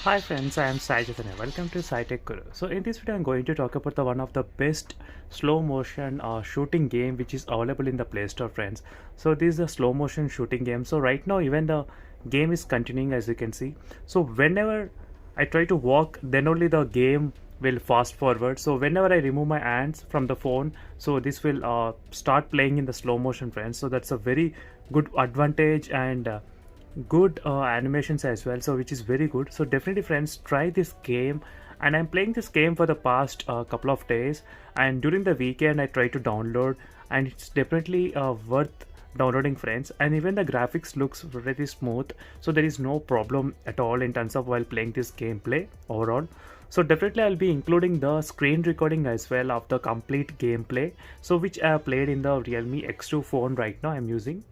Hi friends, I am Sai Chaitanya. Welcome to SciTech Guru. So in this video, I'm going to talk about the one of the best slow motion shooting game which is available in the Play Store, friends. So this is a slow motion shooting game. So right now, even the game is continuing, as you can see. So whenever I try to walk, then only the game will fast forward. So whenever I remove my hands from the phone, so this will start playing in the slow motion, friends. So that's a very good advantage and good animations as well, so which is very good. So definitely friends, try this game. And I'm playing this game for the past couple of days, and during the weekend I try to download, and it's definitely worth downloading, friends. And even the graphics looks very smooth, so there is no problem at all in terms of while playing this gameplay overall. So definitely I'll be including the screen recording as well of the complete gameplay, so which I have played in the Realme X2 phone right now I'm using.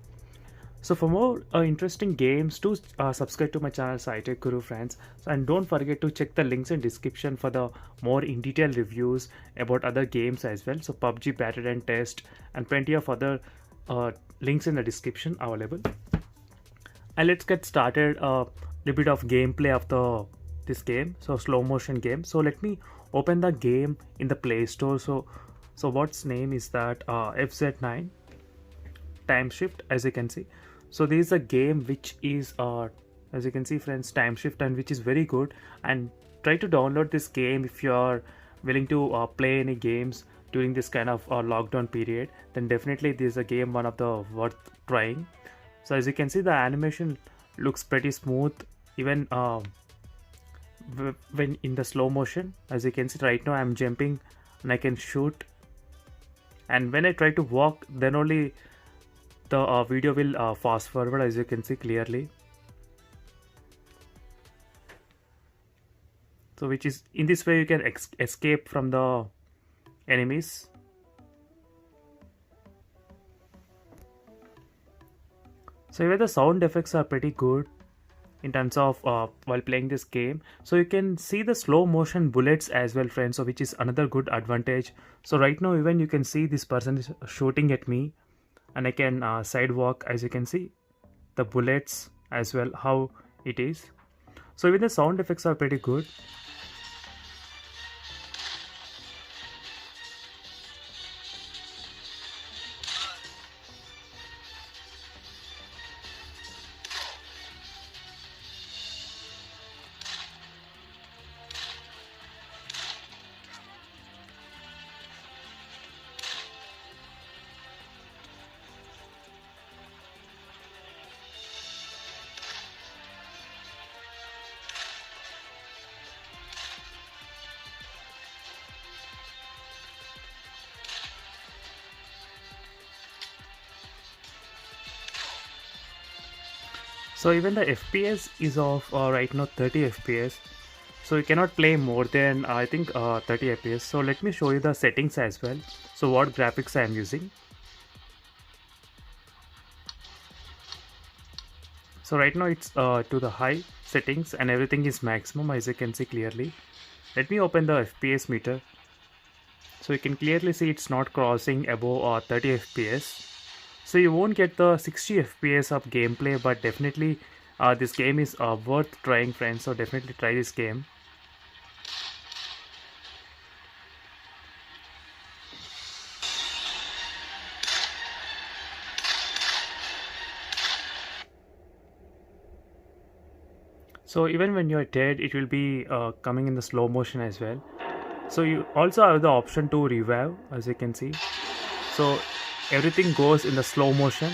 So for more interesting games, do subscribe to my channel SciTech Guru, friends. So, and don't forget to check the links in description for the more in detail reviews about other games as well. So PUBG Battle and Test and plenty of other uh, links in the description available. And let's get started a little bit of gameplay of the this game. So slow motion game. So let me open the game in the Play Store. So what's name is that FZ9 Time Shift, as you can see. So this is a game which is as you can see, friends, Time Shift, and which is very good. And try to download this game if you are willing to play any games during this kind of lockdown period. Then definitely this is a game one of the worth trying. So as you can see, the animation looks pretty smooth, even when in the slow motion. As you can see right now, I'm jumping and I can shoot, and when I try to walk, then only the video will fast forward, as you can see clearly. So which is in this way you can escape from the enemies. So even the sound effects are pretty good in terms of while playing this game. So you can see the slow motion bullets as well, friends, so which is another good advantage. So right now even you can see this person is shooting at me, and I can sidewalk, as you can see the bullets as well how it is. So even the sound effects are pretty good. So even the FPS is of right now 30 FPS. So you cannot play more than I think 30 FPS. So let me show you the settings as well. So what graphics I am using. So right now it's to the high settings and everything is maximum, as you can see clearly. Let me open the FPS meter. So you can clearly see it's not crossing above 30 FPS. So you won't get the 60 FPS of gameplay, but definitely this game is worth trying, friends. So definitely try this game. So even when you're dead, it will be coming in the slow motion as well. So you also have the option to revive, as you can see. So everything goes in the slow motion.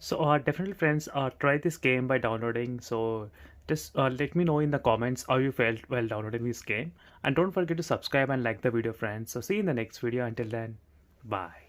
So definitely friends, try this game by downloading. So just let me know in the comments how you felt while downloading this game, and don't forget to subscribe and like the video friends. So see you in the next video. Until then, bye.